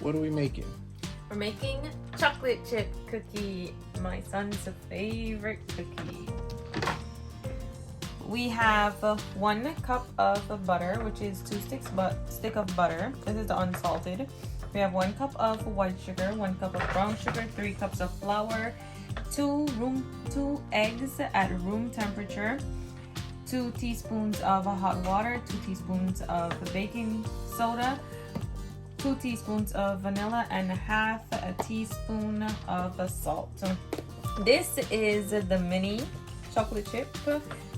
What are we making? We're making chocolate chip cookie, my son's favorite cookie. We have 1 cup of butter, which is 2 stick of butter. This is the unsalted. We have 1 cup of white sugar, 1 cup of brown sugar, 3 cups of flour, 2 eggs at room temperature, 2 teaspoons of hot water, 2 teaspoons of baking soda, 2 teaspoons of vanilla, and half a teaspoon of salt. This is the mini chocolate chip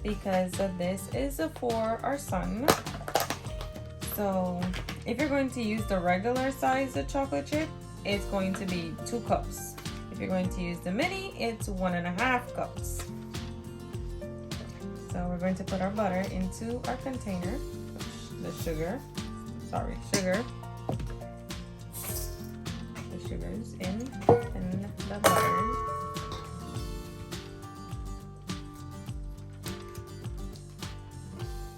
because this is for our son. So if you're going to use the regular size chocolate chip, it's going to be 2 cups. If you're going to use the mini, it's 1.5 cups. So we're going to put our butter into our container, the sugar. The sugar's in and the butter.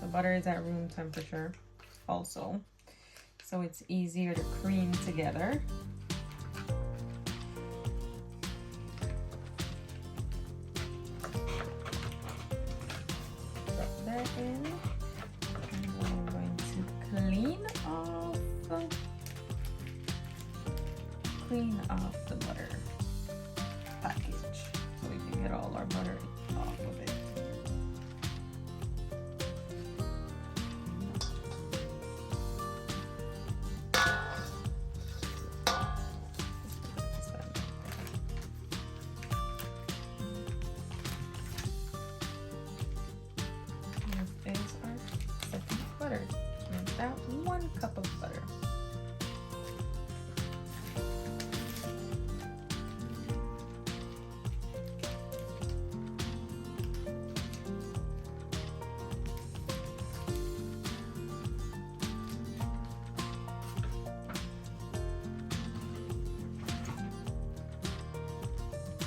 The butter is at room temperature also, so it's easier to cream together. Put that in, and then we're going to clean off the butter package so we can get all our butter off of it. This is our second butter. And about 1 cup of butter.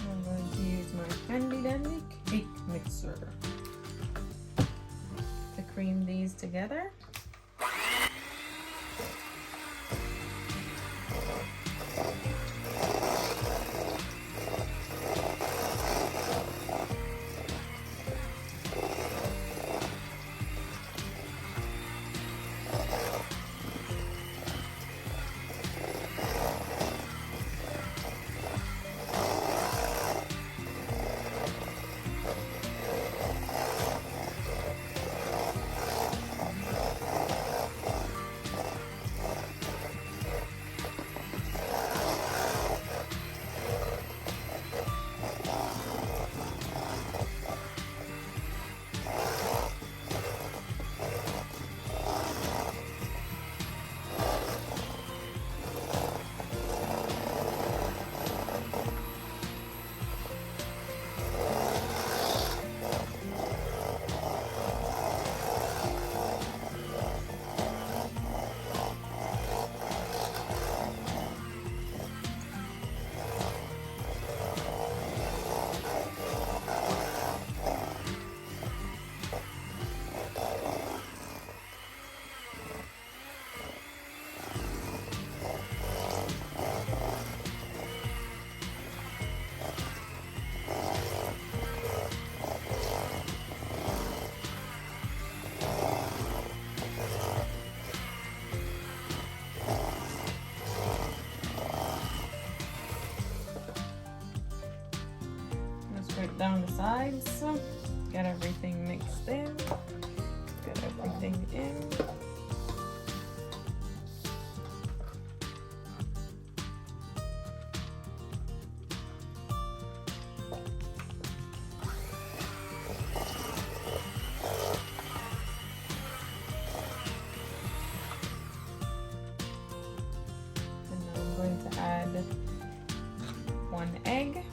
I'm going to use my handy dandy cake mixer to cream these together. Scrape down the sides, get everything mixed in, get everything in. And now I'm going to add 1 egg.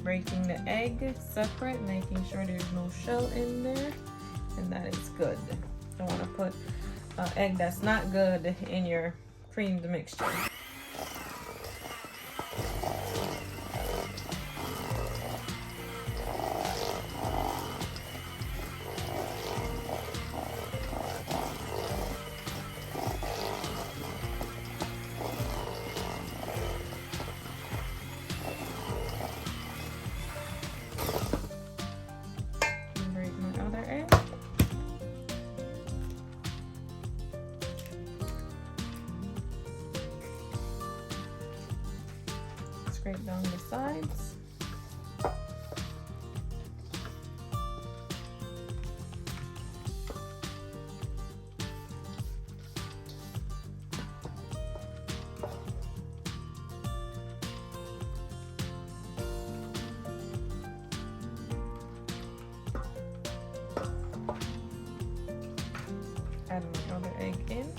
Breaking the egg separate, making sure there's no shell in there, and that is good. Don't want to put an egg that's not good in your creamed mixture. down the sides. Add my other egg in.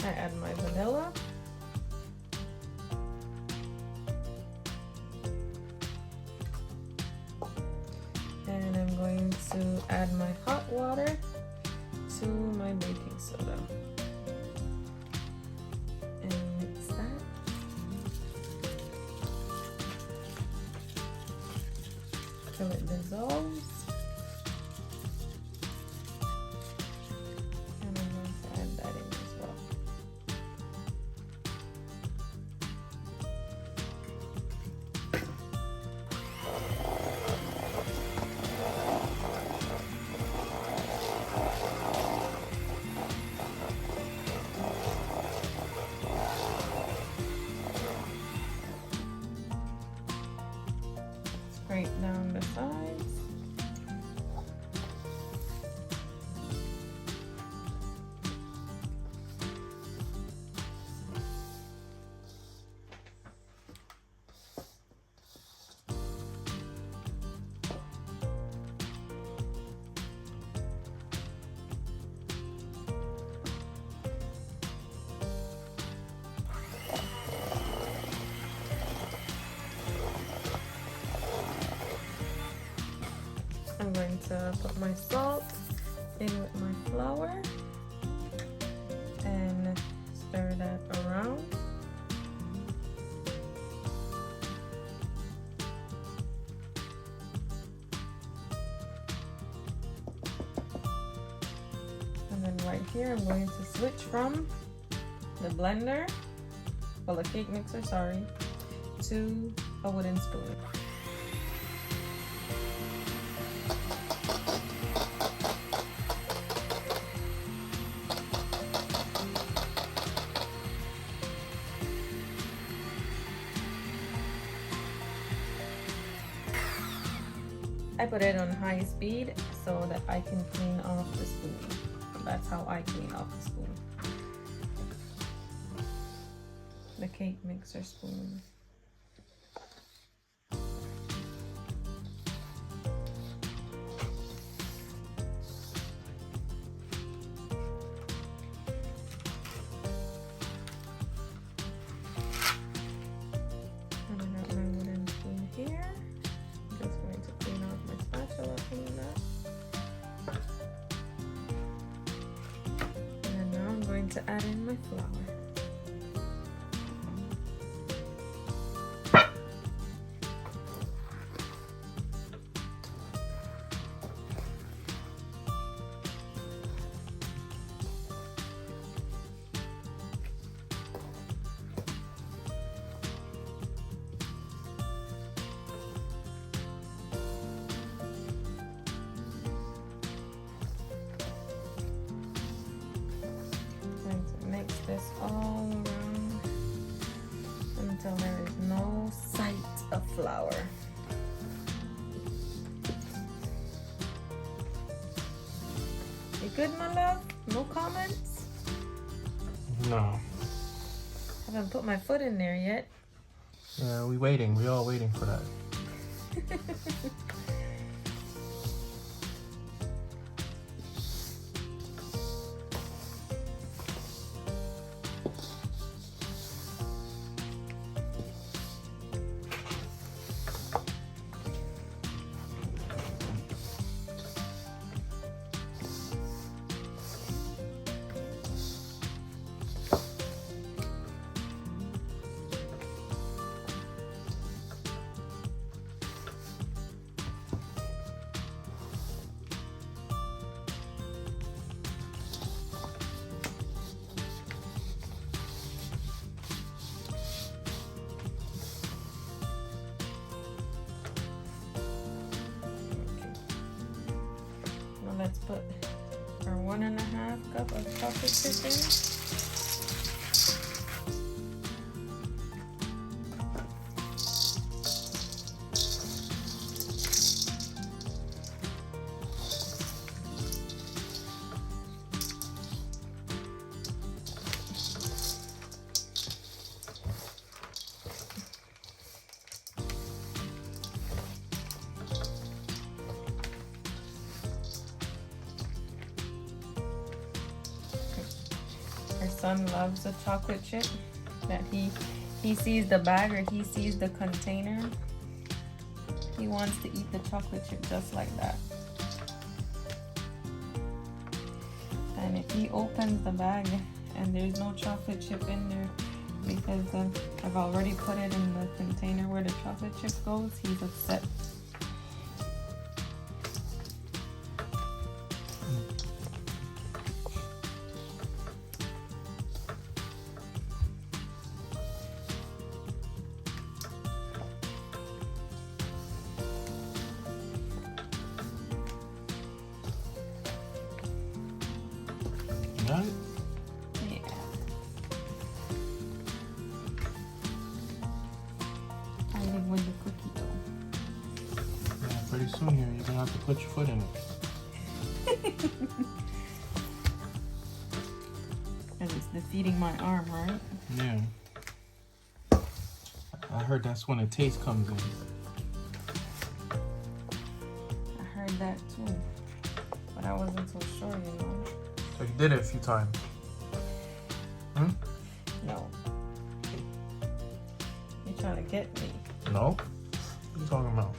I add my vanilla. And I'm going to add my hot water to my baking soda. And mix that. Till it dissolves. And I'm going to add that in as well. Scrape down the sides. I'm going to put my salt in with my flour and stir that around. And then right here, I'm going to switch from the blender, well, the cake mixer, sorry, to a wooden spoon. I put it on high speed so that I can clean off the spoon. That's how I clean off the spoon. The cake mixer spoon. And I got my wooden spoon here. Just going to clean off my spatula from that. And then now I'm going to add in my flour. Mix this all around until there is no sight of flour. You good, my love? No comments? No. Haven't put my foot in there yet. Yeah, we waiting. We all waiting for that. let's put our 1.5 cup of chocolate chip in. Our son loves the chocolate chip. That he sees the bag or he sees the container. He wants to eat the chocolate chip just like that. And if he opens the bag and there's no chocolate chip in there because I've already put it in the container where the chocolate chip goes, he's upset. Got it? Yeah. I live with the cookie dough. Yeah, pretty soon here, you're gonna have to put your foot in it. And it's defeating my arm, right? Yeah. I heard that's when the taste comes in. I heard that too. But I wasn't so sure, you know. So you did it a few times. Hmm? No. You're trying to get me. No? What are you talking about?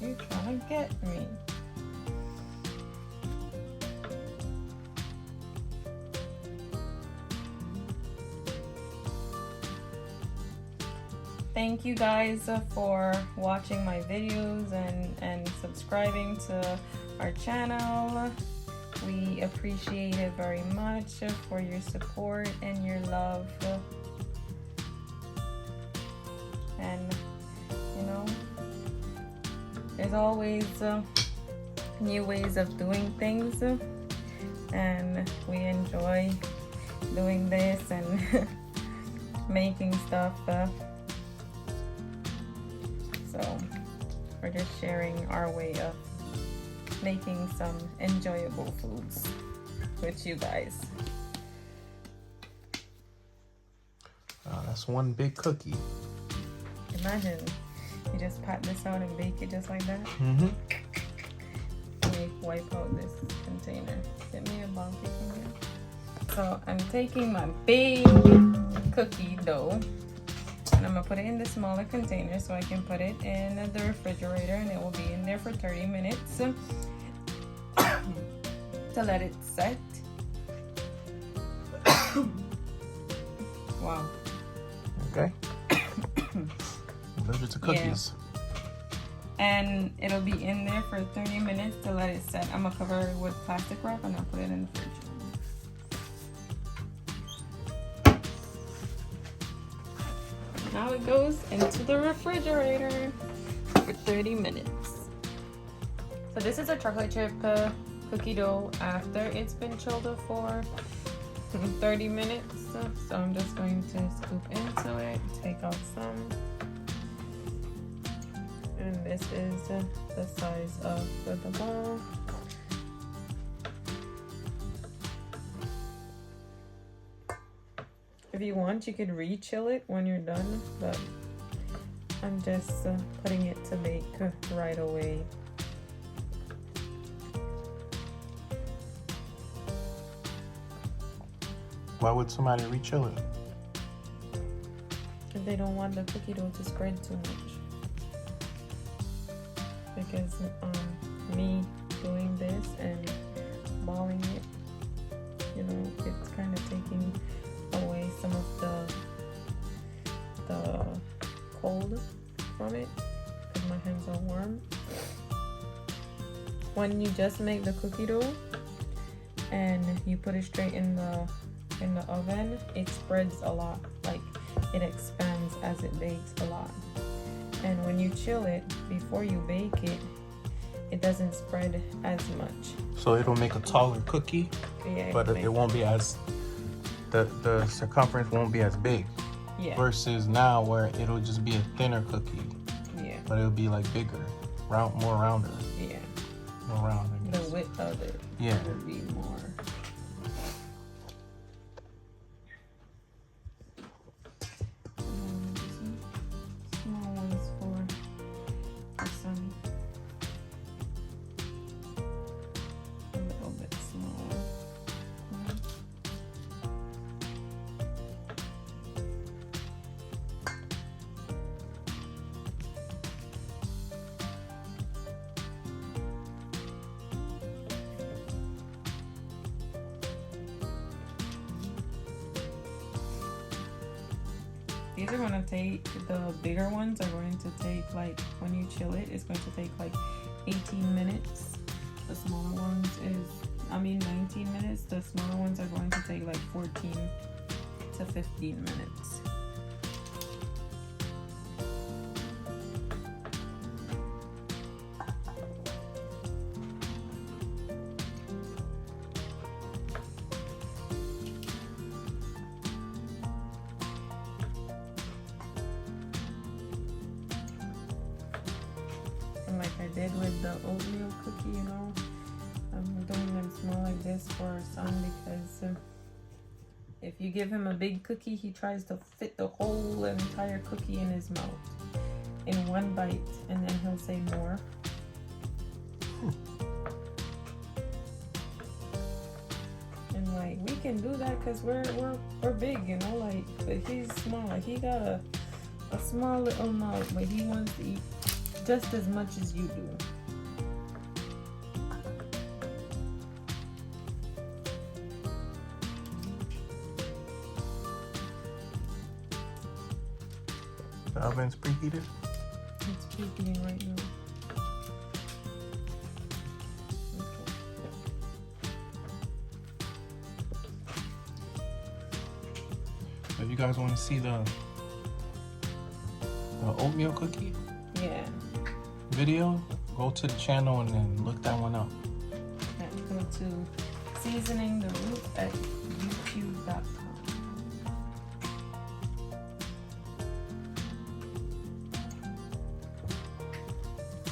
You're trying to get me. Thank you guys for watching my videos and subscribing to our channel. We appreciate it very much for your support and your love. And you know, there's always new ways of doing things, and we enjoy doing this and making stuff. So we're just sharing our way of making some enjoyable foods with you guys. That's one big cookie. Imagine you just pat this out and bake it just like that. Mm-hmm. Let me wipe out this container. Get me a bounty from here. So I'm taking my big cookie dough and I'm gonna put it in the smaller container so I can put it in the refrigerator, and it will be in there for 30 minutes to let it set. Wow. Okay. Those are the cookies. Yeah. And it'll be in there for 30 minutes to let it set. I'm gonna cover it with plastic wrap and I'll put it in the fridge. Now it goes into the refrigerator for 30 minutes. So this is a chocolate chip cookie dough after it's been chilled for 30 minutes. So I'm just going to scoop into it, take out some. And this is the size of the bowl. If you want, you could re-chill it when you're done, but I'm just putting it to bake right away. Why would somebody re-chill it? If they don't want the cookie dough to spread too much. Because me doing this and balling it, you know, it's kind of taking away some of the cold from it because my hands are warm. When you just make the cookie dough and you put it straight in the oven, it spreads a lot, like it expands as it bakes a lot. And when you chill it before you bake it, it doesn't spread as much. So it'll make a taller cookie, Yeah, but it won't be as, the circumference won't be as big. Yeah. Versus now where it'll just be a thinner cookie. Yeah. But it'll be like bigger, more rounder. Yeah. More round, I The guess. width of it Yeah. will be more. Small ones for some. A little bit smaller. These are going to take, the bigger ones are going to take, like, when you chill it, it's going to take like 18 minutes. The smaller ones is, 19 minutes. The smaller ones are going to take like 14 to 15 minutes. Like I did with the oatmeal cookie, you know, I'm doing them small like this for our son because if you give him a big cookie, he tries to fit the whole entire cookie in his mouth in one bite, and then he'll say more. And like we can do that because we're big, you know, like, but he's small. Like he got a small little mouth, but he wants to eat just as much as you do. The oven's preheated? It's preheating right now. If you guys want to see the oatmeal cookie Yeah. video, go to the channel and then look that one up. Go to Seasoning the Root at youtube.com.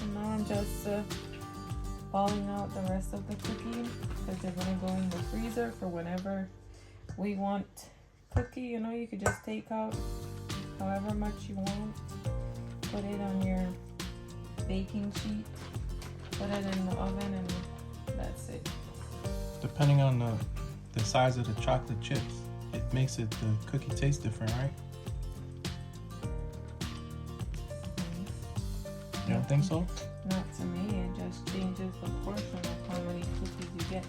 And now I'm just balling out the rest of the cookie because they're going to go in the freezer for whenever we want cookie. You know, you could just take out however much you want, put it on your baking sheet, put it in the oven, and that's it. Depending on the size of the chocolate chips, it makes the cookie taste different, right? You don't think so? Not to me, it just changes the portion of how many cookies you get.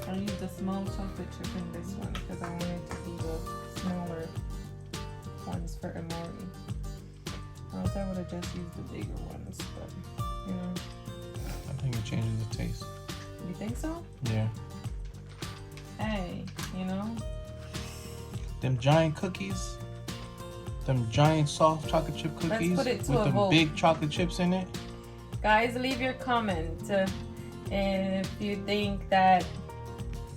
I use the small chocolate chip in this one because I wanted to do the smaller ones for Amori. Or else I would have just used the bigger ones, but you know. I think it changes the taste. You think so? Yeah. Hey, you know? Them giant cookies, them giant soft chocolate chip cookies put it with to a them vote. big chocolate chips in it. Guys, leave your comment if you think that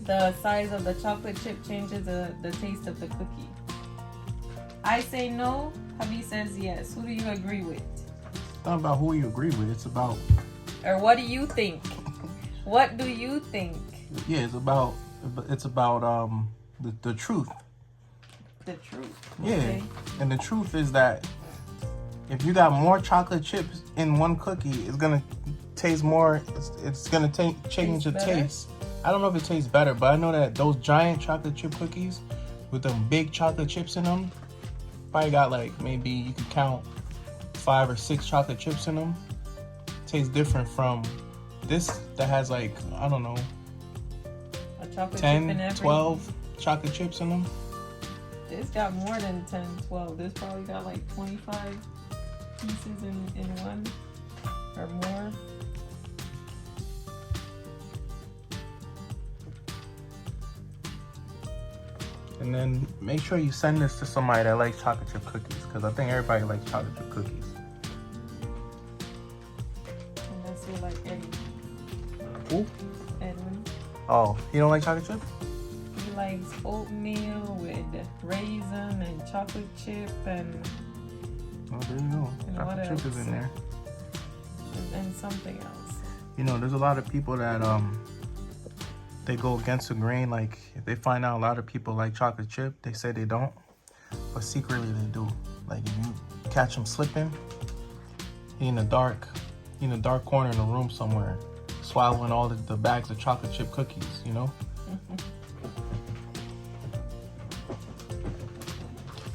the size of the chocolate chip changes the taste of the cookie. I say no, Javi says yes. Who do you agree with? It's not about who you agree with, it's about... Or what do you think? What do you think? Yeah, it's about the truth. The truth. Yeah, Okay. and the truth is that if you got more chocolate chips in one cookie, it's gonna taste more. It's gonna change the better? taste. I don't know if it tastes better, but I know that those giant chocolate chip cookies with them big chocolate chips in them probably got like, maybe you could count 5 or 6 chocolate chips in them. Tastes different from this that has like, I don't know, A chocolate chip in 10, every. 12 chocolate chips in them. This got more than 10, 12. This probably got like 25 pieces in one or more. And then make sure you send this to somebody that likes chocolate chip cookies, because I think everybody likes chocolate chip cookies. Unless you like Eddie. Who? Edwin. Oh, you don't like chocolate chip? He likes oatmeal with raisin and chocolate chip and Oh, there you go. And Chocolate what chip is else? in there. and something else. You know, there's a lot of people that they go against the grain. Like if they find out a lot of people like chocolate chip, they say they don't, but secretly they do. Like if you catch them slipping, he in the dark corner in a room somewhere, swallowing all the bags of chocolate chip cookies. You know.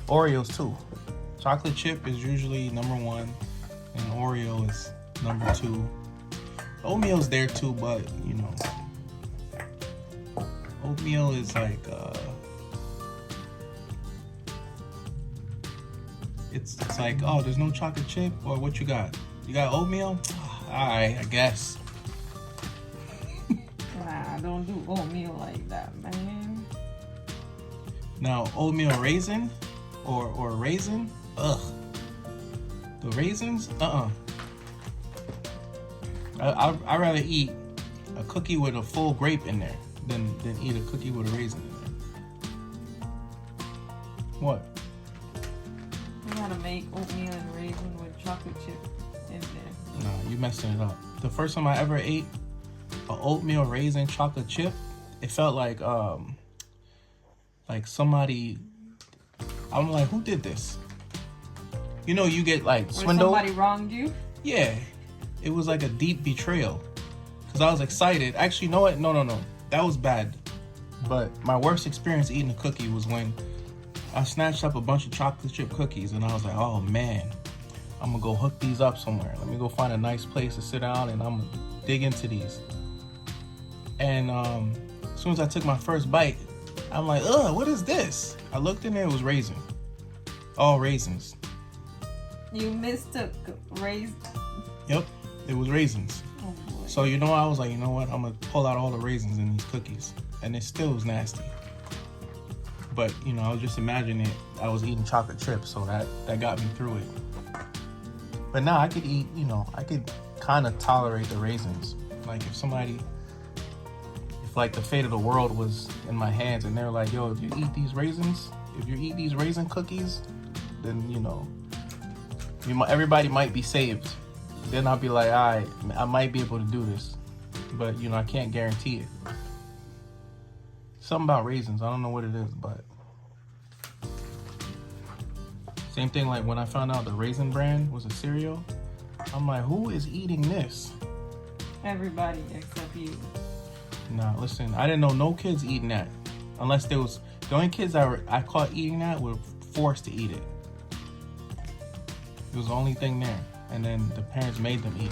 Oreos too. Chocolate chip is usually number one, and Oreo is number two. Oatmeal's there too, but you know, oatmeal is like it's like, oh, there's no chocolate chip, or what you got? You got oatmeal? Alright, I guess. Nah, don't do oatmeal like that, man. Now oatmeal raisin or raisin, ugh. The raisins, I'd rather eat a cookie with a full grape in there than eat a cookie with a raisin in there. What? You gotta make oatmeal and raisin with chocolate chip in there. Nah, you messing it up. The first time I ever ate a oatmeal raisin chocolate chip, it felt like somebody. I'm like, who did this? You know, you get like swindled. Somebody wronged you? Yeah, it was like a deep betrayal. Cause I was excited. Actually, you know what? No. That was bad. But my worst experience eating a cookie was when I snatched up a bunch of chocolate chip cookies and I was like, oh man, I'm gonna go hook these up somewhere. Let me go find a nice place to sit down and I'm gonna dig into these. And as soon as I took my first bite, I'm like, ugh, what is this? I looked in there, it was raisin. All raisins. You mistook raisin. Yep, it was raisins. Oh boy. So you know, I was like, you know what? I'm gonna pull out all the raisins in these cookies, and it still was nasty. But you know, I was just imagining it. I was eating chocolate chips, so that got me through it. But now I could eat. You know, I could kind of tolerate the raisins. Like if like the fate of the world was in my hands, and they're like, yo, if you eat these raisins, if you eat these raisin cookies, then you know, everybody might be saved. Then I'll be like, all right, I might be able to do this, but you know, I can't guarantee it. Something about raisins, I don't know what it is, but same thing like when I found out the Raisin Bran was a cereal, I'm like, who is eating this? Everybody except you. Nah, listen, I didn't know no kids eating that, unless there was the only kids I caught eating that were forced to eat it. It was the only thing there. And then the parents made them eat it.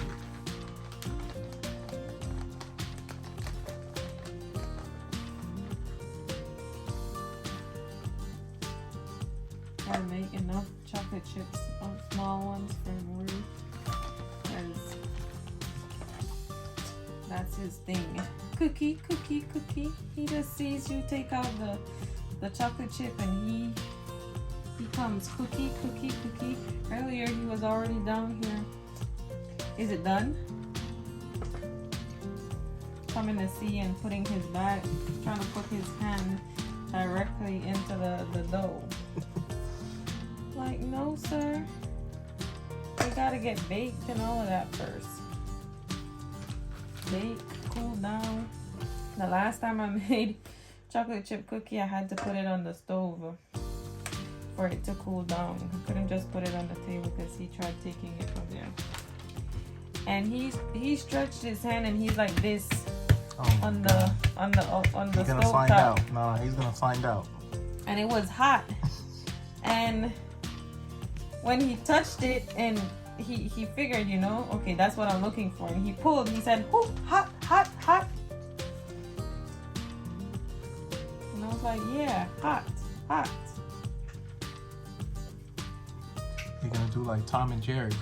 Gotta make enough chocolate chips, small ones for Marie, because that's his thing. Cookie. He just sees you take out the chocolate chip and he comes cookie. Earlier he was already down here. Is it done? Coming to see and putting his back, trying to put his hand directly into the dough. Like, no sir. You gotta get baked and all of that first. Bake, cool down. The last time I made chocolate chip cookie, I had to put it on the stove for it to cool down. I couldn't just put it on the table because he tried taking it from there. And he stretched his hand and he's like this on the He's gonna stove find top. out. No, he's gonna find out. And it was hot. And when he touched it and he figured, you know, okay, that's what I'm looking for. And he pulled, he said, "Ooh, hot." And I was like, yeah, hot. You're gonna do like Tom and Jerry.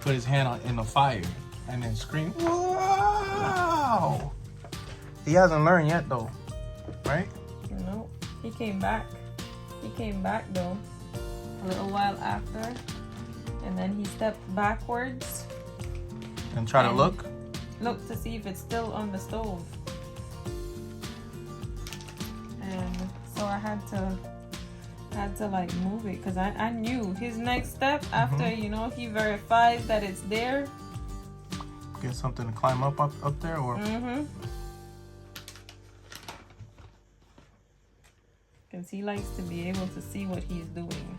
Put his hand in the fire and then scream, wow! He hasn't learned yet though, right? No, he came back though, a little while after. And then he stepped backwards. And try to look? look to see if it's still on the stove. And so I had to like move it because I knew his next step after, you know, he verifies that it's there. Get something to climb up there, or because he likes to be able to see what he's doing.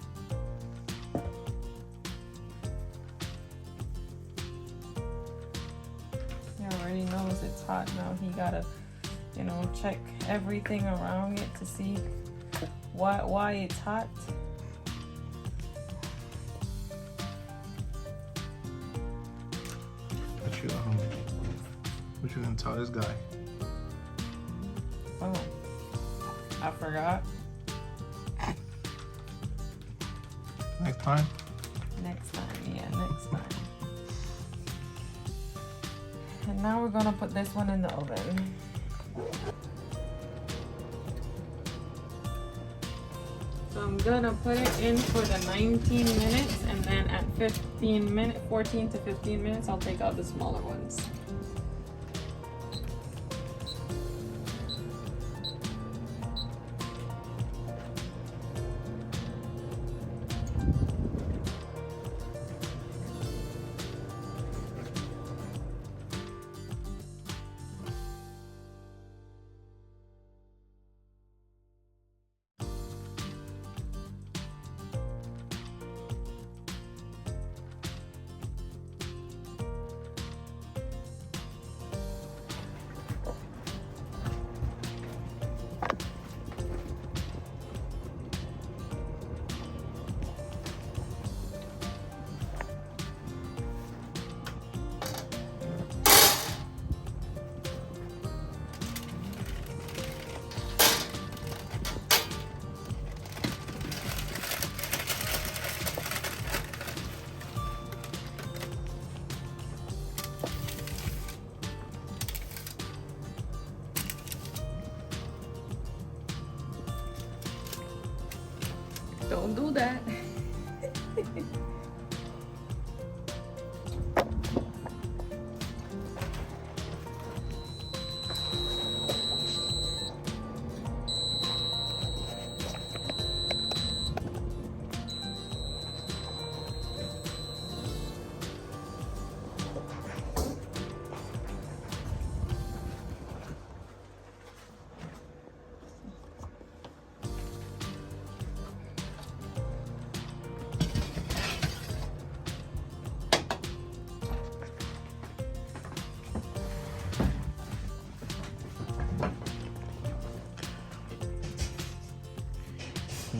He already knows it's hot now. He gotta, you know, check everything around it to see why it's hot. What you gonna tell this guy? Oh, I forgot. Next time? Next time, yeah, next time. And now we're gonna put this one in the oven. So I'm gonna put it in for the 19 minutes, and then at 14 to 15 minutes, I'll take out the smaller ones. Don't do that.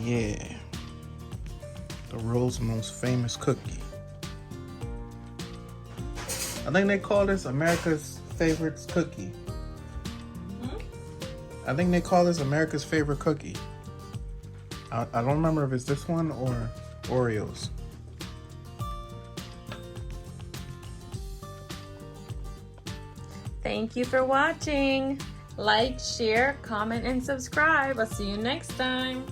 Yeah, the world's most famous cookie. I think they call this America's favorite cookie. I think they call this America's favorite cookie. I don't remember if it's this one or Oreos. Thank you for watching. Like, share, comment, and subscribe. I'll see you next time.